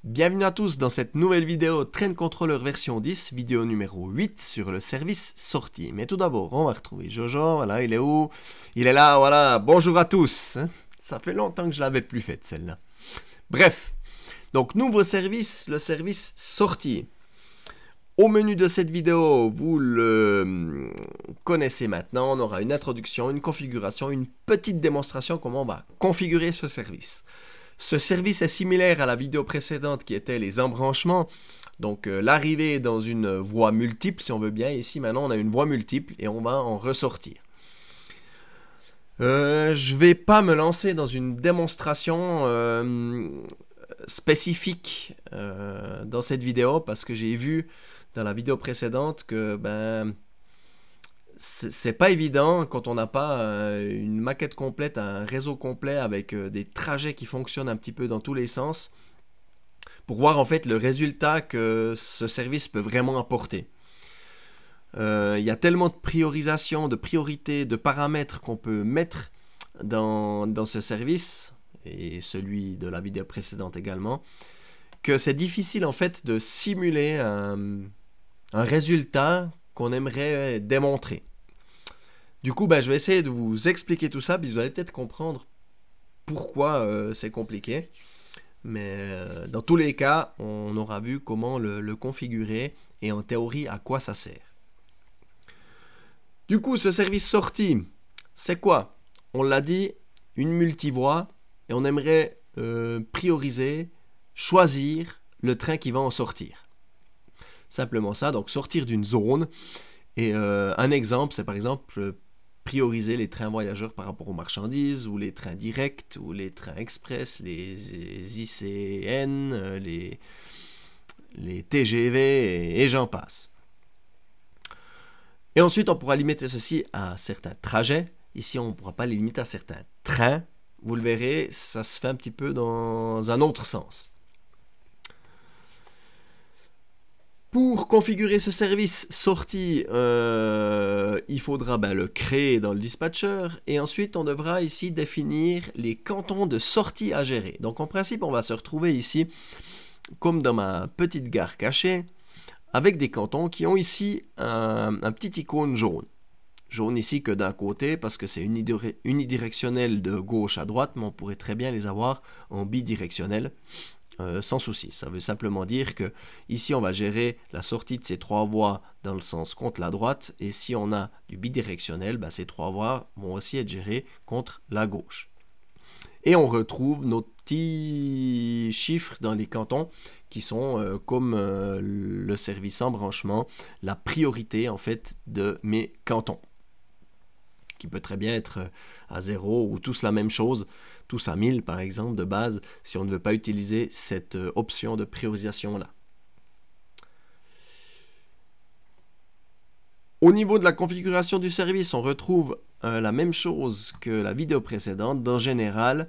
Bienvenue à tous dans cette nouvelle vidéo Train Controller version 10, vidéo numéro 8 sur le service sortie. Mais tout d'abord, on va retrouver Jojo, voilà, il est où? Il est là, voilà, bonjour à tous. Ça fait longtemps que je l'avais plus faite celle-là. Bref, donc nouveau service, le service sortie. Au menu de cette vidéo, vous le connaissez maintenant, on aura une introduction, une configuration, une petite démonstration comment on va configurer ce service. Ce service est similaire à la vidéo précédente qui était les embranchements. Donc l'arrivée dans une voie multiple, si on veut bien. Ici maintenant on a une voie multiple et on va en ressortir. Je ne vais pas me lancer dans une démonstration spécifique dans cette vidéo parce que j'ai vu dans la vidéo précédente que c'est pas évident quand on n'a pas une maquette complète, un réseau complet avec des trajets qui fonctionnent un petit peu dans tous les sens pour voir en fait le résultat que ce service peut vraiment apporter. Il y a tellement de priorisation, de priorités, de paramètres qu'on peut mettre dans ce service et celui de la vidéo précédente également, que c'est difficile en fait de simuler un résultat qu'on aimerait démontrer. Du coup, je vais essayer de vous expliquer tout ça, puis vous allez peut-être comprendre pourquoi c'est compliqué. Mais dans tous les cas, on aura vu comment le configurer et en théorie à quoi ça sert. Du coup, ce service sortie, c'est quoi? On l'a dit, une multivoie et on aimerait prioriser, choisir le train qui va en sortir. Simplement ça, donc sortir d'une zone. Et un exemple, c'est par exemple prioriser les trains voyageurs par rapport aux marchandises, ou les trains directs, ou les trains express, les ICN, les TGV, et j'en passe. Et ensuite, on pourra limiter ceci à certains trajets. Ici, on ne pourra pas les limiter à certains trains. Vous le verrez, ça se fait un petit peu dans un autre sens. Pour configurer ce service sortie, il faudra le créer dans le dispatcher et ensuite on devra ici définir les cantons de sortie à gérer. Donc en principe, on va se retrouver ici comme dans ma petite gare cachée avec des cantons qui ont ici un petit icône jaune. Jaune ici que d'un côté parce que c'est unidirectionnel de gauche à droite, mais on pourrait très bien les avoir en bidirectionnel. Sans souci, ça veut simplement dire que ici on va gérer la sortie de ces trois voies dans le sens contre la droite, et si on a du bidirectionnel, ces trois voies vont aussi être gérées contre la gauche. Et on retrouve nos petits chiffres dans les cantons qui sont comme le service embranchement, la priorité en fait de mes cantons, qui peut très bien être à 0 ou tous la même chose, tous à 1000 par exemple de base, si on ne veut pas utiliser cette option de priorisation là. Au niveau de la configuration du service, on retrouve la même chose que la vidéo précédente, dans général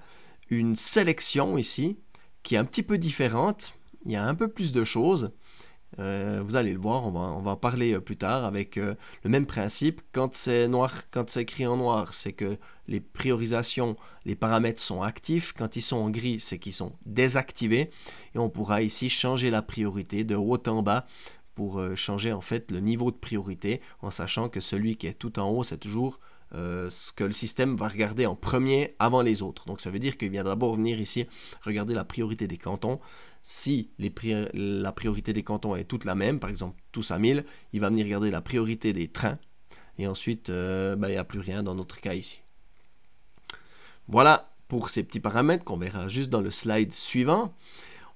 une sélection ici qui est un petit peu différente, il y a un peu plus de choses. Vous allez le voir, on va en parler plus tard avec le même principe. Quand c'est noir, quand c'est écrit en noir, c'est que les priorisations, les paramètres sont actifs. Quand ils sont en gris, c'est qu'ils sont désactivés. Et on pourra ici changer la priorité de haut en bas pour changer en fait le niveau de priorité, en sachant que celui qui est tout en haut, c'est toujours ce que le système va regarder en premier avant les autres. Donc ça veut dire qu'il vient d'abord venir ici regarder la priorité des cantons. Si la priorité des cantons est toute la même, par exemple tous à 1000, il va venir regarder la priorité des trains. Et ensuite, il n'y a plus rien dans notre cas ici. Voilà pour ces petits paramètres qu'on verra juste dans le slide suivant.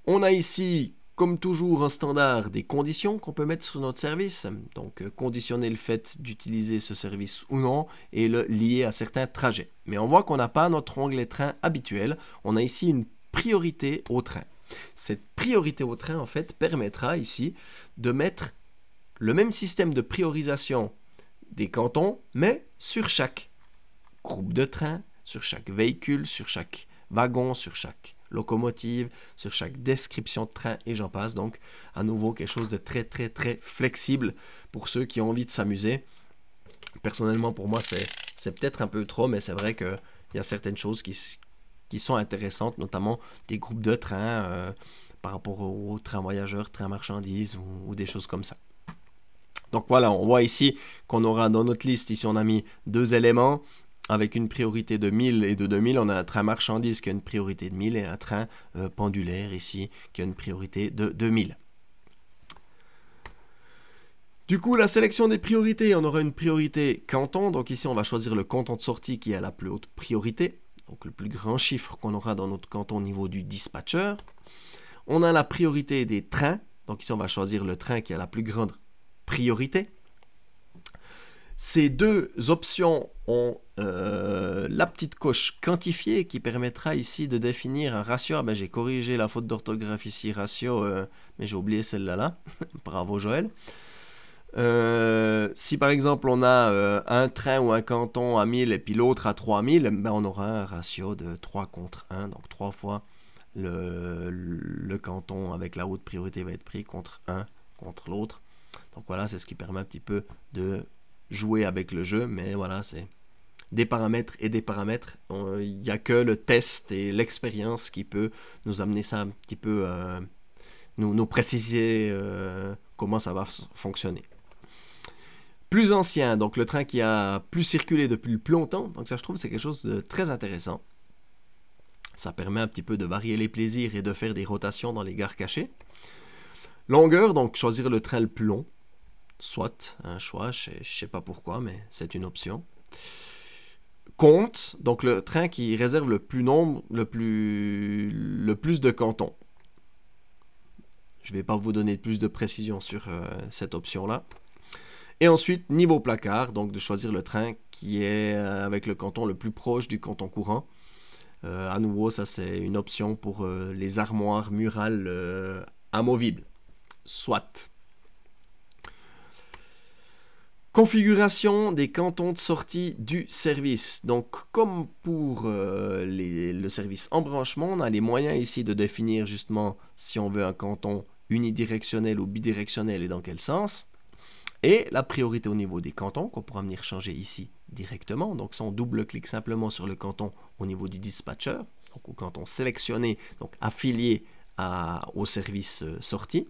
On a ici, comme toujours en standard, des conditions qu'on peut mettre sur notre service. Donc conditionner le fait d'utiliser ce service ou non et le lier à certains trajets. Mais on voit qu'on n'a pas notre onglet train habituel. On a ici une priorité au train. Cette priorité au train, en fait, permettra ici de mettre le même système de priorisation des cantons, mais sur chaque groupe de train, sur chaque véhicule, sur chaque wagon, sur chaque locomotive, sur chaque description de train, et j'en passe. Donc, à nouveau, quelque chose de très, très, très flexible pour ceux qui ont envie de s'amuser. Personnellement, pour moi, c'est peut-être un peu trop, mais c'est vrai qu'il y a certaines choses qui sont intéressantes, notamment des groupes de trains, par rapport au train voyageurs, train marchandises ou des choses comme ça. Donc voilà, on voit ici qu'on aura dans notre liste, ici on a mis 2 éléments avec une priorité de 1000 et de 2000. On a un train marchandise qui a une priorité de 1000 et un train pendulaire ici qui a une priorité de 2000. Du coup, la sélection des priorités, on aura une priorité canton. Donc ici, on va choisir le canton de sortie qui a la plus haute priorité. Donc le plus grand chiffre qu'on aura dans notre canton au niveau du dispatcher. On a la priorité des trains. Donc ici, on va choisir le train qui a la plus grande priorité. Ces 2 options ont la petite coche quantifiée qui permettra ici de définir un ratio. Ben, j'ai corrigé la faute d'orthographe ici, ratio, mais j'ai oublié celle-là. Bravo Joël. Si par exemple on a un train ou un canton à 1000 et puis l'autre à 3000, ben on aura un ratio de 3 contre 1. Donc 3 fois le canton avec la haute priorité va être pris contre 1 contre l'autre. Donc voilà, c'est ce qui permet un petit peu de jouer avec le jeu. Mais voilà, c'est des paramètres et des paramètres. Il n'y a que le test et l'expérience qui peut nous amener ça un petit peu, nous préciser comment ça va fonctionner. Plus ancien, donc le train qui a plus circulé depuis le plus longtemps. Donc ça, je trouve, c'est quelque chose de très intéressant. Ça permet un petit peu de varier les plaisirs et de faire des rotations dans les gares cachées. Longueur, donc choisir le train le plus long. Soit, un choix, je ne sais pas pourquoi, mais c'est une option. Compte, donc le train qui réserve le plus de cantons. Je ne vais pas vous donner plus de précision sur cette option-là. Et ensuite, niveau placard, donc de choisir le train qui est avec le canton le plus proche du canton courant. À nouveau, ça c'est une option pour les armoires murales amovibles. Soit. Configuration des cantons de sortie du service. Donc, comme pour le service embranchement, on a les moyens ici de définir justement si on veut un canton unidirectionnel ou bidirectionnel et dans quel sens. Et la priorité au niveau des cantons, qu'on pourra venir changer ici directement. Donc, si on double-clique simplement sur le canton au niveau du dispatcher, donc au canton sélectionné, donc affilié au service sortie.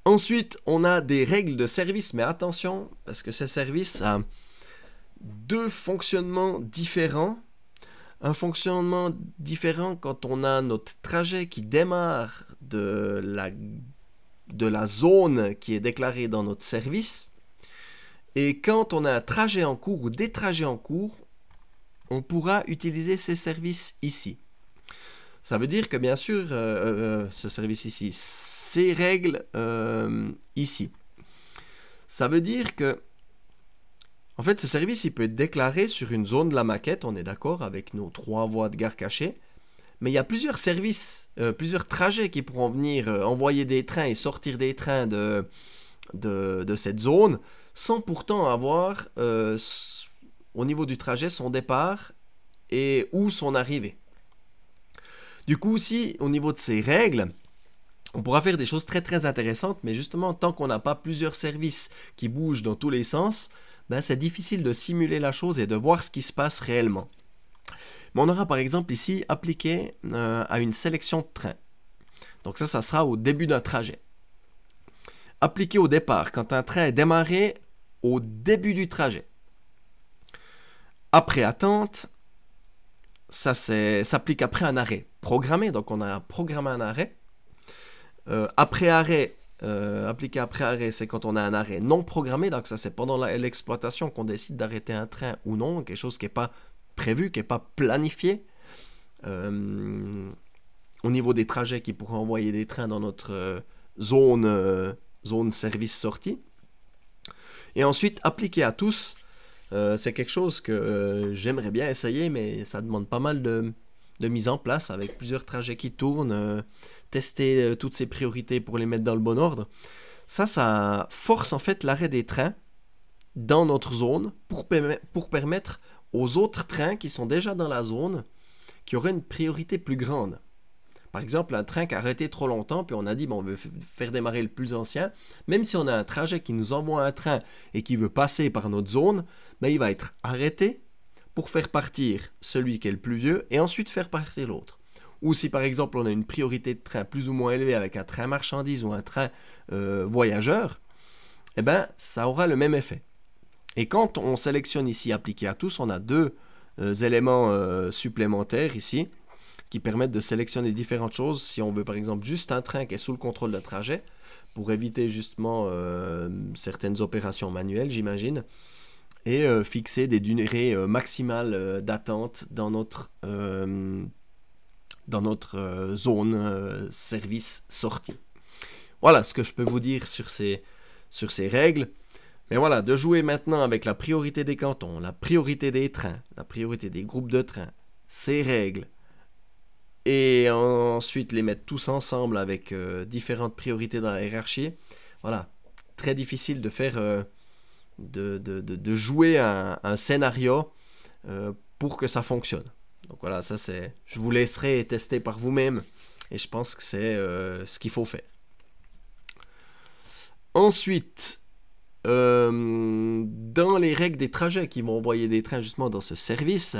Ensuite, on a des règles de service, mais attention, parce que ce service a 2 fonctionnements différents. Un fonctionnement différent quand on a notre trajet qui démarre de la zone qui est déclarée dans notre service. Et quand on a un trajet en cours ou des trajets en cours, on pourra utiliser ces services ici. Ça veut dire que bien sûr, ce service ici, ces règles ici. Ça veut dire que, en fait, ce service, il peut être déclaré sur une zone de la maquette, on est d'accord, avec nos 3 voies de gare cachée. Mais il y a plusieurs services, plusieurs trajets qui pourront venir envoyer des trains et sortir des trains de cette zone, sans pourtant avoir, au niveau du trajet, son départ et où son arrivée. Du coup, si au niveau de ces règles, on pourra faire des choses très très intéressantes, mais justement, tant qu'on n'a pas plusieurs services qui bougent dans tous les sens, ben, c'est difficile de simuler la chose et de voir ce qui se passe réellement. Mais on aura par exemple ici appliqué à une sélection de trains. Donc ça sera au début d'un trajet. Appliqué au départ, quand un train est démarré au début du trajet. Après attente, ça s'applique après un arrêt programmé, donc on a programmé un arrêt. Après arrêt, appliqué après arrêt, c'est quand on a un arrêt non programmé, donc ça c'est pendant l'exploitation qu'on décide d'arrêter un train ou non, quelque chose qui n'est pas prévu, qui n'est pas planifié. Au niveau des trajets qui pourraient envoyer des trains dans notre zone service sortie. Et ensuite, appliqué à tous, c'est quelque chose que j'aimerais bien essayer, mais ça demande pas mal de mise en place avec plusieurs trajets qui tournent, tester toutes ces priorités pour les mettre dans le bon ordre. Ça force en fait l'arrêt des trains dans notre zone pour permettre aux autres trains qui sont déjà dans la zone qui auraient une priorité plus grande. Par exemple, un train qui a arrêté trop longtemps, puis on a dit, bon, on veut faire démarrer le plus ancien, même si on a un trajet qui nous envoie un train et qui veut passer par notre zone, ben, il va être arrêté pour faire partir celui qui est le plus vieux et ensuite faire partir l'autre. ou si par exemple on a une priorité de train plus ou moins élevée avec un train marchandises ou un train voyageur, eh ben, ça aura le même effet. Et quand on sélectionne ici appliquer à tous, on a deux éléments supplémentaires ici qui permettent de sélectionner différentes choses. Si on veut par exemple juste un train qui est sous le contrôle de trajet, pour éviter justement certaines opérations manuelles, j'imagine, et fixer des durées maximales d'attente dans notre zone service sortie. Voilà ce que je peux vous dire sur ces règles. Mais voilà, de jouer maintenant avec la priorité des cantons, la priorité des trains, la priorité des groupes de trains, ces règles, et ensuite les mettre tous ensemble avec différentes priorités dans la hiérarchie. Voilà, très difficile de faire, de jouer un scénario pour que ça fonctionne. Donc voilà, ça c'est, je vous laisserai tester par vous-même, et je pense que c'est ce qu'il faut faire. Ensuite, dans les règles des trajets qui vont envoyer des trains justement dans ce service,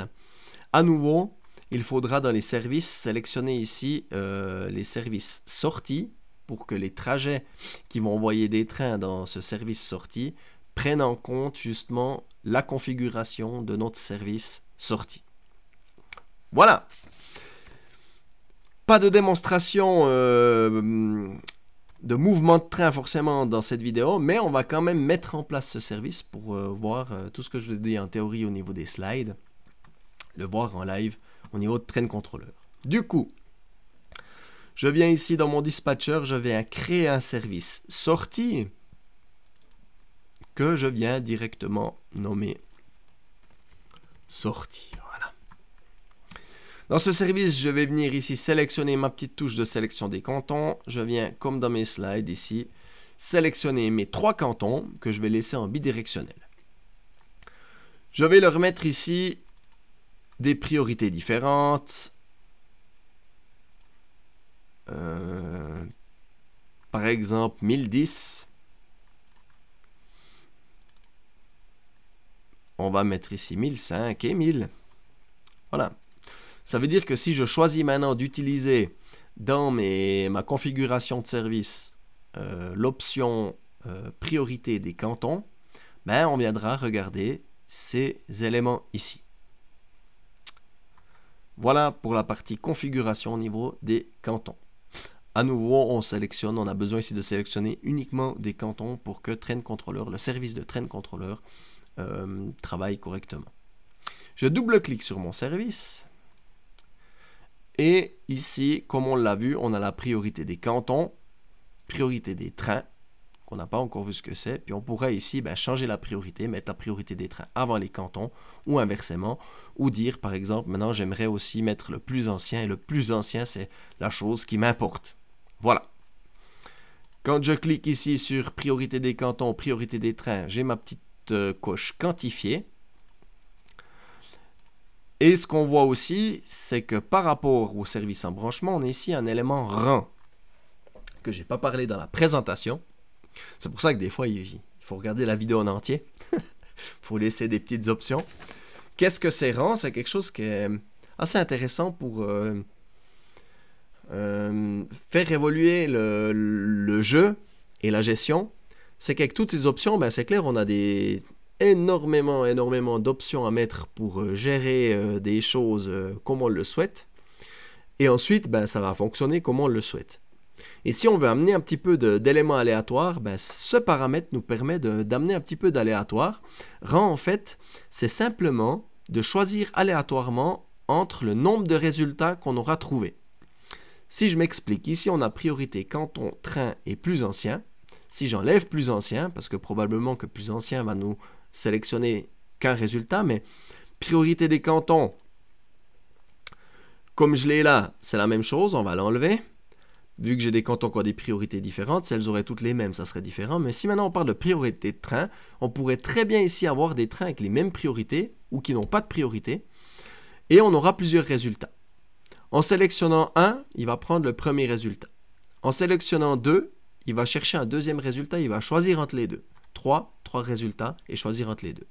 à nouveau, il faudra dans les services sélectionner ici les services sortis pour que les trajets qui vont envoyer des trains dans ce service sorti prennent en compte justement la configuration de notre service sorti. Voilà. Pas de démonstration de mouvement de train forcément dans cette vidéo, mais on va quand même mettre en place ce service pour voir tout ce que je vous ai dit en théorie au niveau des slides, le voir en live au niveau de Train Controller. Du coup, je viens ici dans mon dispatcher, je viens créer un service sortie que je viens directement nommer sortie. Voilà. Dans ce service, je vais venir ici sélectionner ma petite touche de sélection des cantons. Je viens, comme dans mes slides ici, sélectionner mes 3 cantons que je vais laisser en bidirectionnel. Je vais leur mettre ici des priorités différentes. Par exemple, 1010. On va mettre ici 1005 et 1000. Voilà. Ça veut dire que si je choisis maintenant d'utiliser dans ma configuration de service l'option priorité des cantons, ben on viendra regarder ces éléments ici. Voilà pour la partie configuration au niveau des cantons. À nouveau, on sélectionne, on a besoin ici de sélectionner uniquement des cantons pour que Train Controller, le service de Train Controller, travaille correctement. Je double-clique sur mon service. Et ici, comme on l'a vu, on a la priorité des cantons, priorité des trains, qu'on n'a pas encore vu ce que c'est. Puis on pourrait ici changer la priorité, mettre la priorité des trains avant les cantons, ou inversement, ou dire par exemple, maintenant j'aimerais aussi mettre le plus ancien, et le plus ancien c'est la chose qui m'importe. Voilà. Quand je clique ici sur priorité des cantons, priorité des trains, j'ai ma petite coche quantifiée. Et ce qu'on voit aussi, c'est que par rapport au service en branchement, on a ici un élément rang que je n'ai pas parlé dans la présentation. C'est pour ça que des fois, il faut regarder la vidéo en entier. Il faut laisser des petites options. Qu'est-ce que c'est rang? C'est quelque chose qui est assez intéressant pour faire évoluer le jeu et la gestion. C'est qu'avec toutes ces options, c'est clair, on a énormément d'options à mettre pour gérer des choses comme on le souhaite. Et ensuite, ça va fonctionner comme on le souhaite. Et si on veut amener un petit peu d'éléments aléatoires, ce paramètre nous permet d'amener un petit peu d'aléatoire. Rang, en fait, c'est simplement de choisir aléatoirement entre le nombre de résultats qu'on aura trouvé. Si je m'explique, ici on a priorité quand ton train est plus ancien. Si j'enlève plus ancien, parce que probablement que plus ancien va nous sélectionner qu'un résultat, mais priorité des cantons, comme je l'ai là, c'est la même chose, on va l'enlever. Vu que j'ai des cantons qui ont des priorités différentes, si elles auraient toutes les mêmes, ça serait différent. Mais si maintenant on parle de priorité de train, on pourrait très bien ici avoir des trains avec les mêmes priorités ou qui n'ont pas de priorité. Et on aura plusieurs résultats. En sélectionnant un, il va prendre le premier résultat. En sélectionnant deux, il va chercher un deuxième résultat, il va choisir entre les deux. Trois résultats et choisir entre les deux.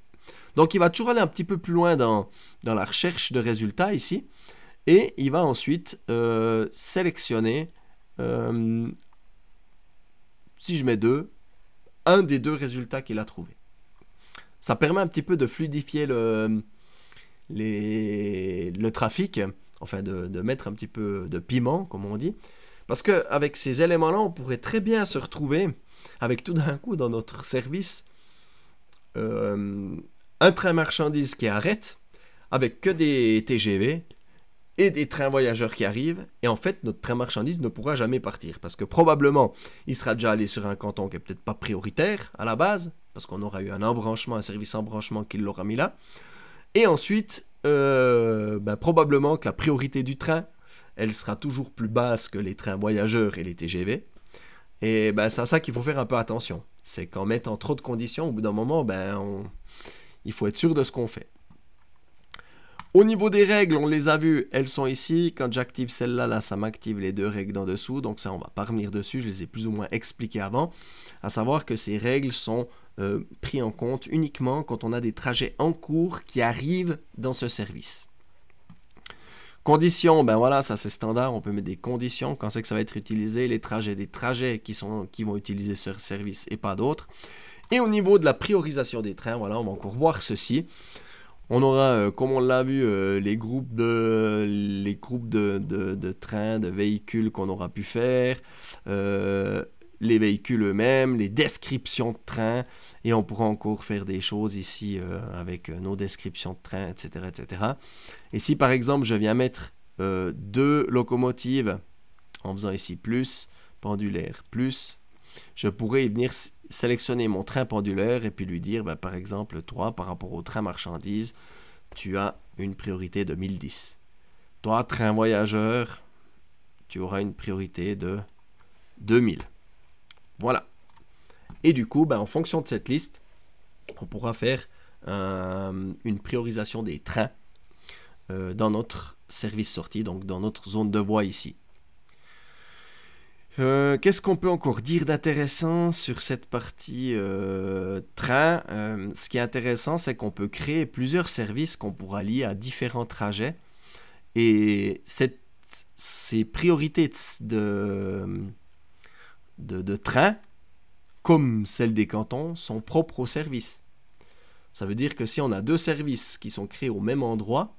Donc il va toujours aller un petit peu plus loin dans la recherche de résultats ici. Et il va ensuite sélectionner, si je mets 2, un des 2 résultats qu'il a trouvé. Ça permet un petit peu de fluidifier le trafic, enfin de mettre un petit peu de piment, comme on dit. Parce qu'avec ces éléments-là, on pourrait très bien se retrouver avec tout d'un coup dans notre service un train marchandises qui arrête avec que des TGV et des trains voyageurs qui arrivent, et en fait notre train marchandise ne pourra jamais partir parce que probablement il sera déjà allé sur un canton qui est peut-être pas prioritaire à la base parce qu'on aura eu un embranchement, un service embranchement qui l'aura mis là, et ensuite probablement que la priorité du train elle sera toujours plus basse que les trains voyageurs et les TGV, et c'est à ça qu'il faut faire un peu attention, c'est qu'en mettant trop de conditions au bout d'un moment il faut être sûr de ce qu'on fait. Au niveau des règles, on les a vues, elles sont ici. Quand j'active celle-là, là, ça m'active les 2 règles en dessous. Donc ça, on ne va pas revenir dessus, je les ai plus ou moins expliquées avant. À savoir que ces règles sont prises en compte uniquement quand on a des trajets en cours qui arrivent dans ce service. Conditions, voilà, ça c'est standard, on peut mettre des conditions. Quand c'est que ça va être utilisé, des trajets qui vont utiliser ce service et pas d'autres. Et au niveau de la priorisation des trains, voilà, on va encore voir ceci. On aura, comme on l'a vu, les groupes de trains, de véhicules qu'on aura pu faire, les véhicules eux-mêmes, les descriptions de trains, et on pourra encore faire des choses ici avec nos descriptions de trains, etc., etc. Et si par exemple je viens mettre 2 locomotives en faisant ici plus, pendulaire plus, je pourrais venir sélectionner mon train pendulaire et puis lui dire, par exemple, toi, par rapport au train marchandises, tu as une priorité de 1010. Toi, train voyageur, tu auras une priorité de 2000. Voilà. Et du coup, en fonction de cette liste, on pourra faire une priorisation des trains dans notre service sortie, donc dans notre zone de voie ici. Qu'est-ce qu'on peut encore dire d'intéressant sur cette partie train? Ce qui est intéressant, c'est qu'on peut créer plusieurs services qu'on pourra lier à différents trajets. Et ces priorités de train, comme celles des cantons, sont propres au service. Ça veut dire que si on a 2 services qui sont créés au même endroit,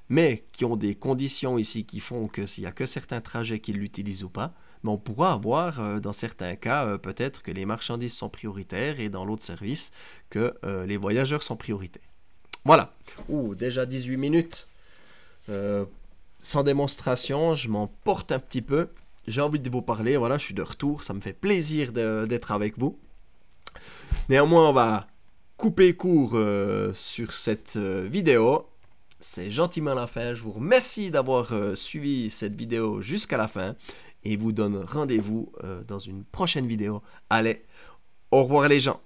mais qui ont des conditions ici qui font que s'il n'y a que certains trajets qui l'utilisent ou pas, mais on pourra avoir, dans certains cas, peut-être que les marchandises sont prioritaires et dans l'autre service, que les voyageurs sont prioritaires. Voilà. Déjà 18 minutes. Sans démonstration, je m'emporte un petit peu. J'ai envie de vous parler. Voilà, je suis de retour. Ça me fait plaisir d'être avec vous. Néanmoins, on va couper court sur cette vidéo. C'est gentiment la fin. Je vous remercie d'avoir suivi cette vidéo jusqu'à la fin. Et vous donne rendez-vous dans une prochaine vidéo. Allez, au revoir les gens.